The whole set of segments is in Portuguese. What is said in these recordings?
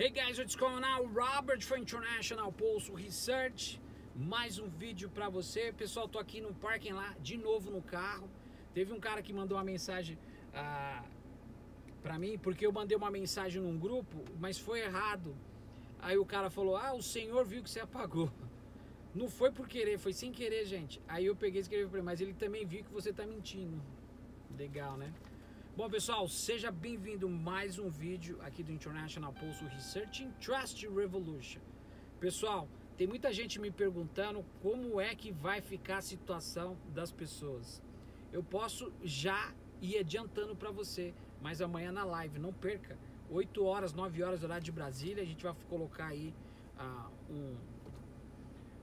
Hey guys, what's going on? Robert from International Pulse Research. Mais um vídeo pra você. Pessoal, tô aqui no parking lá, de novo no carro. Teve um cara que mandou uma mensagem pra mim, porque eu mandei uma mensagem num grupo, mas foi errado. Aí o cara falou, o senhor viu que você apagou. Não foi por querer, foi sem querer, gente. Aí eu peguei e escrevi pra ele, mas ele também viu que você tá mentindo. Legal, né? Bom, pessoal, seja bem-vindo a mais um vídeo aqui do International Pulse Research in Trust Revolution. Pessoal, tem muita gente me perguntando como é que vai ficar a situação das pessoas. Eu posso já ir adiantando para você, mas amanhã na live, não perca. 8 horas, 9 horas, horário de Brasília, a gente vai colocar aí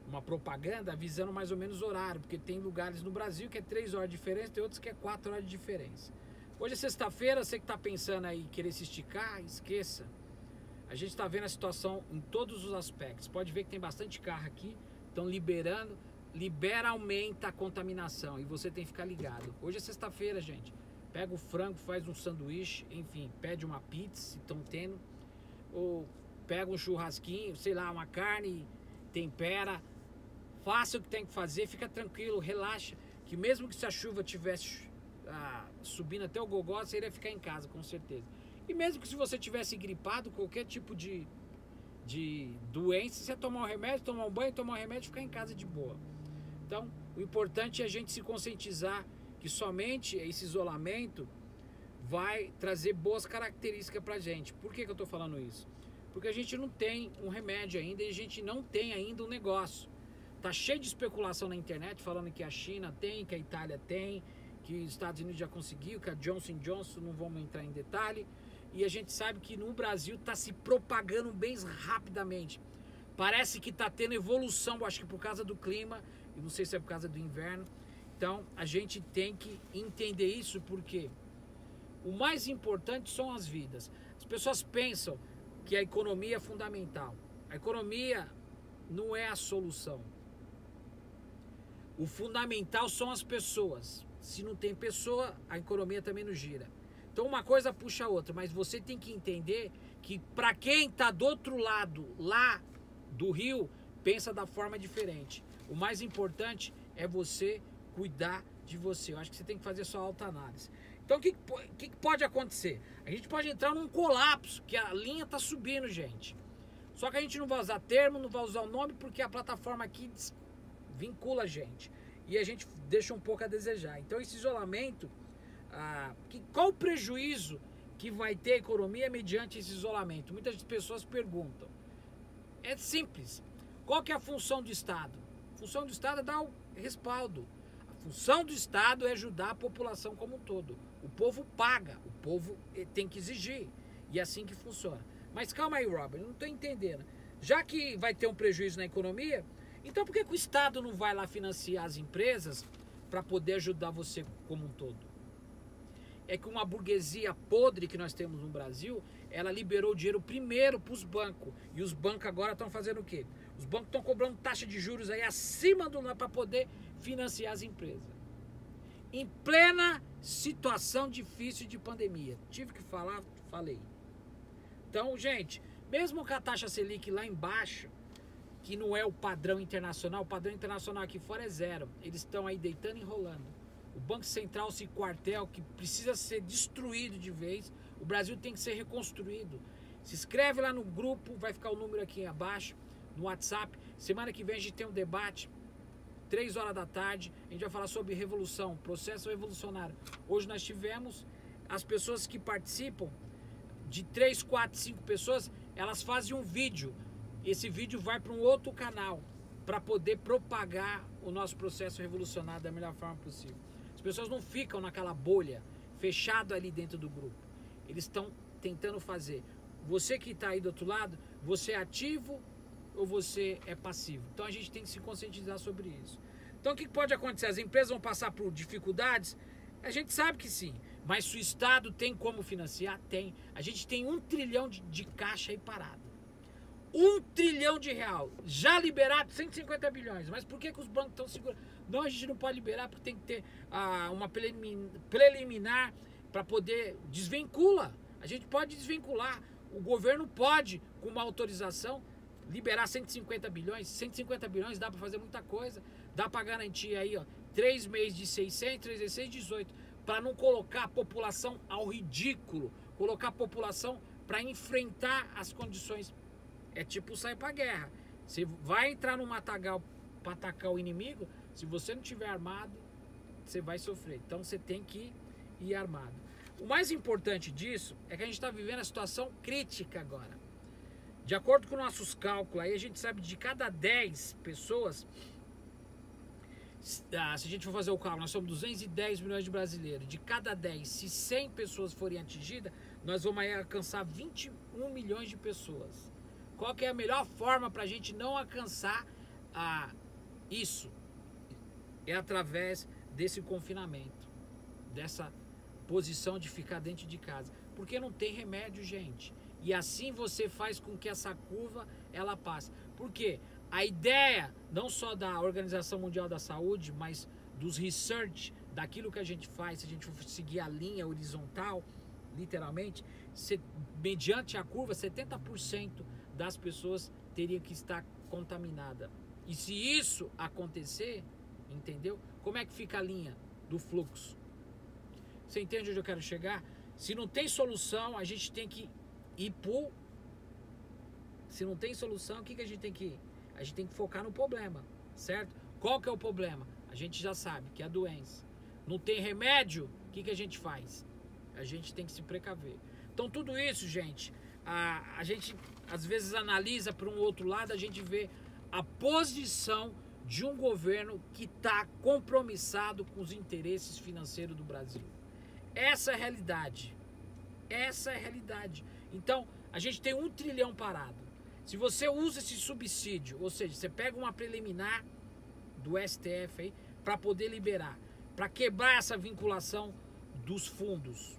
uma propaganda avisando mais ou menos o horário, porque tem lugares no Brasil que é 3 horas de diferença, tem outros que é 4 horas de diferença. Hoje é sexta-feira, você que está pensando aí em querer se esticar, esqueça. A gente está vendo a situação em todos os aspectos. Pode ver que tem bastante carro aqui, estão liberando, aumenta a contaminação e você tem que ficar ligado. Hoje é sexta-feira, gente. Pega o frango, faz um sanduíche, enfim, pede uma pizza, se estão tendo, ou pega um churrasquinho, sei lá, uma carne, tempera, faça o que tem que fazer, fica tranquilo, relaxa, que mesmo que se a chuva tivesse subindo até o gogó, você iria ficar em casa, com certeza. E mesmo que se você tivesse gripado, qualquer tipo de doença, você tomar um remédio, tomar um banho, tomar um remédio e ficar em casa de boa. Então, o importante é a gente se conscientizar que somente esse isolamento vai trazer boas características pra gente. Por que eu tô falando isso? Porque a gente não tem um remédio ainda e a gente não tem ainda um negócio. Tá cheio de especulação na internet falando que a China tem, que a Itália tem, que os Estados Unidos já conseguiu, que a Johnson & Johnson, não vamos entrar em detalhe. E a gente sabe que no Brasil está se propagando bem rapidamente. Parece que está tendo evolução, acho que por causa do clima, e não sei se é por causa do inverno. Então a gente tem que entender isso, porque o mais importante são as vidas. As pessoas pensam que a economia é fundamental. A economia não é a solução. O fundamental são as pessoas. Se não tem pessoa, a economia também não gira. Então uma coisa puxa a outra, mas você tem que entender que para quem está do outro lado, lá do rio, pensa da forma diferente. O mais importante é você cuidar de você. Eu acho que você tem que fazer sua autoanálise. Então o que pode acontecer? A gente pode entrar num colapso, que a linha está subindo, gente. Só que a gente não vai usar termo, não vai usar o nome, porque a plataforma aqui vincula a gente. E a gente deixa um pouco a desejar. Então esse isolamento, qual o prejuízo que vai ter a economia mediante esse isolamento? Muitas pessoas perguntam. É simples. Qual que é a função do Estado? A função do Estado é dar o respaldo. A função do Estado é ajudar a população como um todo. O povo paga, o povo tem que exigir. E é assim que funciona. Mas calma aí, Robert, eu não estou entendendo. Já que vai ter um prejuízo na economia, então por que o Estado não vai lá financiar as empresas para poder ajudar você como um todo? É que uma burguesia podre que nós temos no Brasil, ela liberou o dinheiro primeiro para os bancos. E os bancos agora estão fazendo o quê? Os bancos estão cobrando taxa de juros aí acima do para poder financiar as empresas. Em plena situação difícil de pandemia. Tive que falar, falei. Então, gente, mesmo com a taxa Selic lá embaixo, que não é o padrão internacional aqui fora é zero. Eles estão aí deitando e enrolando. O Banco Central, esse quartel que precisa ser destruído de vez, o Brasil tem que ser reconstruído. Se inscreve lá no grupo, vai ficar o número aqui abaixo, no WhatsApp. Semana que vem a gente tem um debate, 3 horas da tarde, a gente vai falar sobre revolução, processo revolucionário. Hoje nós tivemos as pessoas que participam, de 3, 4, 5 pessoas, elas fazem um vídeo. Esse vídeo vai para um outro canal para poder propagar o nosso processo revolucionário da melhor forma possível. As pessoas não ficam naquela bolha, fechado ali dentro do grupo. Eles estão tentando fazer. Você que está aí do outro lado, você é ativo ou você é passivo? Então a gente tem que se conscientizar sobre isso. Então o que pode acontecer? As empresas vão passar por dificuldades? A gente sabe que sim. Mas se o Estado tem como financiar? Tem. A gente tem 1 trilhão de caixa aí parado. 1 trilhão de real, já liberado 150 bilhões, mas por que os bancos estão segurando? Não, a gente não pode liberar porque tem que ter uma preliminar para poder desvincula. A gente pode desvincular. O governo pode, com uma autorização, liberar 150 bilhões. 150 bilhões dá para fazer muita coisa. Dá para garantir aí, ó, 3 meses de 600, 3 vezes 6, 18. Para não colocar a população ao ridículo. Colocar a população para enfrentar as condições. É tipo sair para guerra. Você vai entrar no matagal para atacar o inimigo. Se você não tiver armado, você vai sofrer. Então você tem que ir armado. O mais importante disso é que a gente está vivendo a situação crítica agora. De acordo com nossos cálculos, aí a gente sabe de cada 10 pessoas, se a gente for fazer o cálculo, nós somos 210 milhões de brasileiros. De cada 10, se 100 pessoas forem atingidas, nós vamos aí alcançar 21 milhões de pessoas. Qual que é a melhor forma para a gente não alcançar isso? É através desse confinamento, dessa posição de ficar dentro de casa. Porque não tem remédio, gente. E assim você faz com que essa curva ela passe. Por quê? A ideia, não só da Organização Mundial da Saúde, mas dos research, daquilo que a gente faz, se a gente for seguir a linha horizontal, literalmente, mediante a curva, 70% das pessoas teriam que estar contaminadas. E se isso acontecer, entendeu? Como é que fica a linha do fluxo? Você entende onde eu quero chegar? Se não tem solução, a gente tem que ir pro... Se não tem solução, o que a gente tem que ir? A gente tem que focar no problema, certo? Qual que é o problema? A gente já sabe que é a doença. Não tem remédio, o que a gente faz? A gente tem que se precaver. Então tudo isso, gente, a gente às vezes analisa por um outro lado, a gente vê a posição de um governo que está compromissado com os interesses financeiros do Brasil. Essa é a realidade. Essa é a realidade. Então, a gente tem 1 trilhão parado. Se você usa esse subsídio, ou seja, você pega uma preliminar do STF aí para poder liberar, para quebrar essa vinculação dos fundos,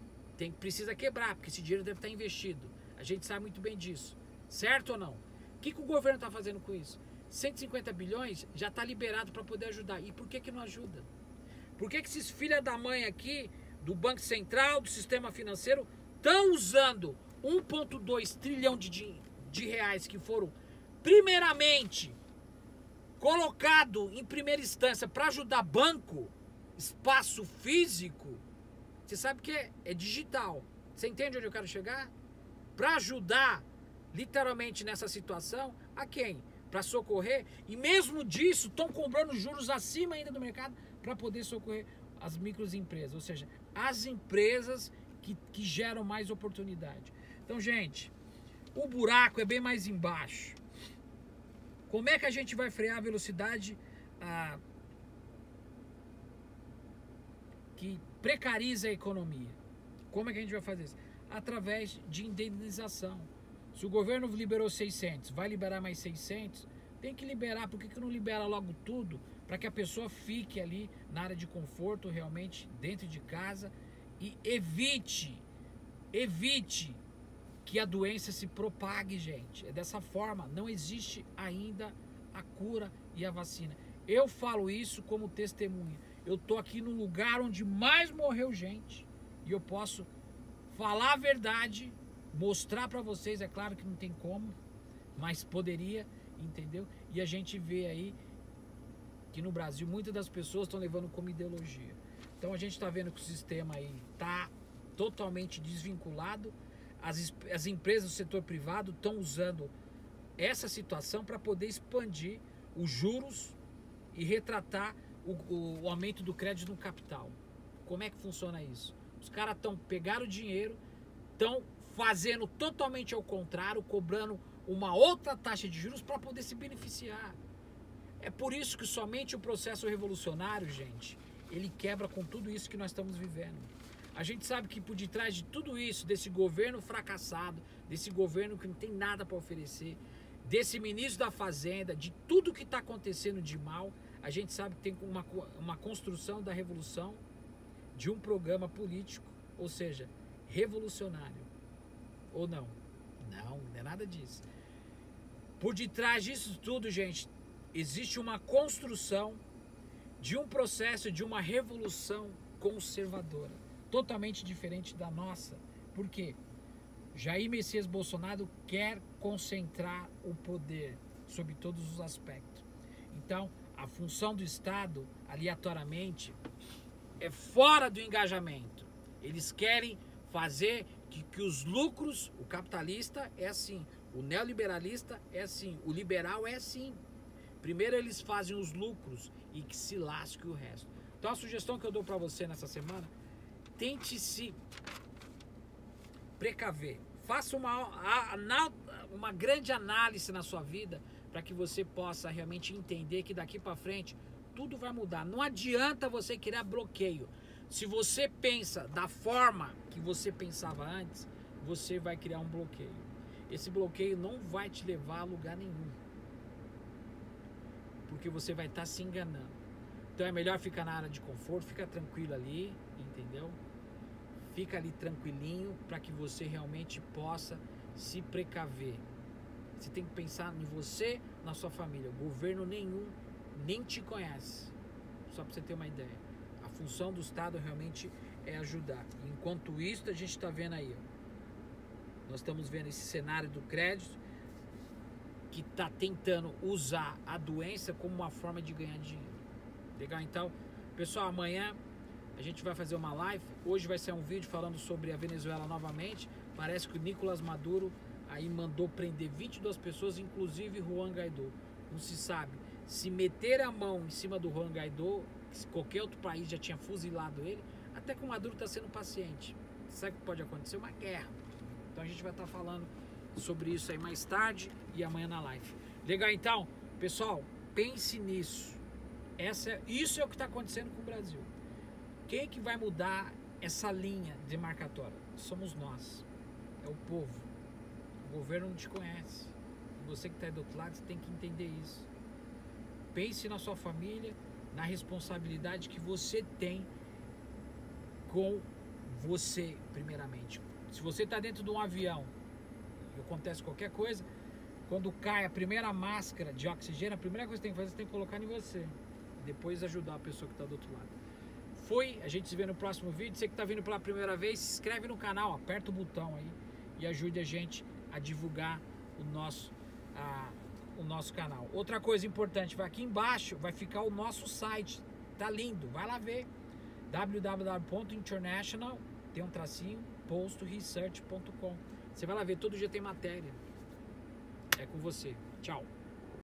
precisa quebrar, porque esse dinheiro deve estar investido. A gente sabe muito bem disso. Certo ou não? O que o governo está fazendo com isso? 150 bilhões já está liberado para poder ajudar. E por que não ajuda? Por que esses filha da mãe aqui, do Banco Central, do sistema financeiro, estão usando 1,2 trilhão de reais que foram primeiramente colocado em primeira instância para ajudar banco, espaço físico? Você sabe que é digital. Você entende onde eu quero chegar? Para ajudar literalmente nessa situação, a quem? Para socorrer, e mesmo disso estão cobrando juros acima ainda do mercado para poder socorrer as microempresas, ou seja, as empresas que geram mais oportunidade. Então, gente, o buraco é bem mais embaixo. Como é que a gente vai frear a velocidade que precariza a economia? Como é que a gente vai fazer isso? Através de indenização. Se o governo liberou 600, vai liberar mais 600, tem que liberar. Por que não libera logo tudo? Para que a pessoa fique ali na área de conforto, realmente dentro de casa, e evite que a doença se propague, gente. É dessa forma, não existe ainda a cura e a vacina. Eu falo isso como testemunha. Eu tô aqui no lugar onde mais morreu gente, e eu posso falar a verdade, mostrar para vocês. É claro que não tem como, mas poderia, entendeu? E a gente vê aí que no Brasil muitas das pessoas estão levando como ideologia. Então a gente está vendo que o sistema aí está totalmente desvinculado. As empresas do setor privado estão usando essa situação para poder expandir os juros e retratar o aumento do crédito no capital. Como é que funciona isso? Os caras pegaram o dinheiro, estão fazendo totalmente ao contrário, cobrando uma outra taxa de juros para poder se beneficiar. É por isso que somente o processo revolucionário, gente, ele quebra com tudo isso que nós estamos vivendo. A gente sabe que por detrás de tudo isso, desse governo fracassado, desse governo que não tem nada para oferecer, desse ministro da Fazenda, de tudo que está acontecendo de mal, a gente sabe que tem uma construção da revolução de um programa político, ou seja, revolucionário. Ou não? Não, não é nada disso. Por detrás disso tudo, gente, existe uma construção de um processo, de uma revolução conservadora, totalmente diferente da nossa. Por quê? Jair Messias Bolsonaro quer concentrar o poder sobre todos os aspectos. Então, a função do Estado, aleatoriamente, é fora do engajamento. Eles querem fazer que os lucros, o capitalista é assim, o neoliberalista é assim, o liberal é assim. Primeiro eles fazem os lucros e que se lasque o resto. Então a sugestão que eu dou para você nessa semana, tente se precaver. Faça uma grande análise na sua vida para que você possa realmente entender que daqui para frente tudo vai mudar. Não adianta você criar bloqueio. Se você pensa da forma que você pensava antes, você vai criar um bloqueio. Esse bloqueio não vai te levar a lugar nenhum. Porque você vai estar se enganando. Então é melhor ficar na área de conforto, fica tranquilo ali, entendeu? Fica ali tranquilinho para que você realmente possa se precaver. Você tem que pensar em você, na sua família. O governo nenhum nem te conhece. Só para você ter uma ideia. A função do Estado realmente é ajudar. Enquanto isso, a gente está vendo aí, ó, nós estamos vendo esse cenário do crédito que está tentando usar a doença como uma forma de ganhar dinheiro. Legal? Então, pessoal, amanhã a gente vai fazer uma live. Hoje vai ser um vídeo falando sobre a Venezuela novamente. Parece que o Nicolás Maduro aí mandou prender 22 pessoas, inclusive Juan Guaidó. Não se sabe. Se meter a mão em cima do Juan Guaidó, se qualquer outro país já tinha fuzilado ele, até que o Maduro está sendo paciente. Sabe o que pode acontecer? Uma guerra. Então a gente vai estar falando sobre isso aí mais tarde e amanhã na live. Legal, então? Pessoal, pense nisso. Isso é o que está acontecendo com o Brasil. Quem é que vai mudar essa linha demarcatória? Somos nós. É o povo. O governo não te conhece. Você que está aí do outro lado, você tem que entender isso. Pense na sua família, na responsabilidade que você tem com você, primeiramente. Se você está dentro de um avião e acontece qualquer coisa, quando cai a primeira máscara de oxigênio, a primeira coisa que você tem que fazer, você tem que colocar em você. Depois ajudar a pessoa que está do outro lado. A gente se vê no próximo vídeo. Você que está vindo pela primeira vez, se inscreve no canal, aperta o botão aí e ajude a gente a divulgar o nosso canal. Outra coisa importante, vai aqui embaixo, vai ficar o nosso site. Tá lindo, vai lá ver. www.international, tem um tracinho, postresearch.com. Você vai lá ver, todo dia tem matéria. É com você. Tchau.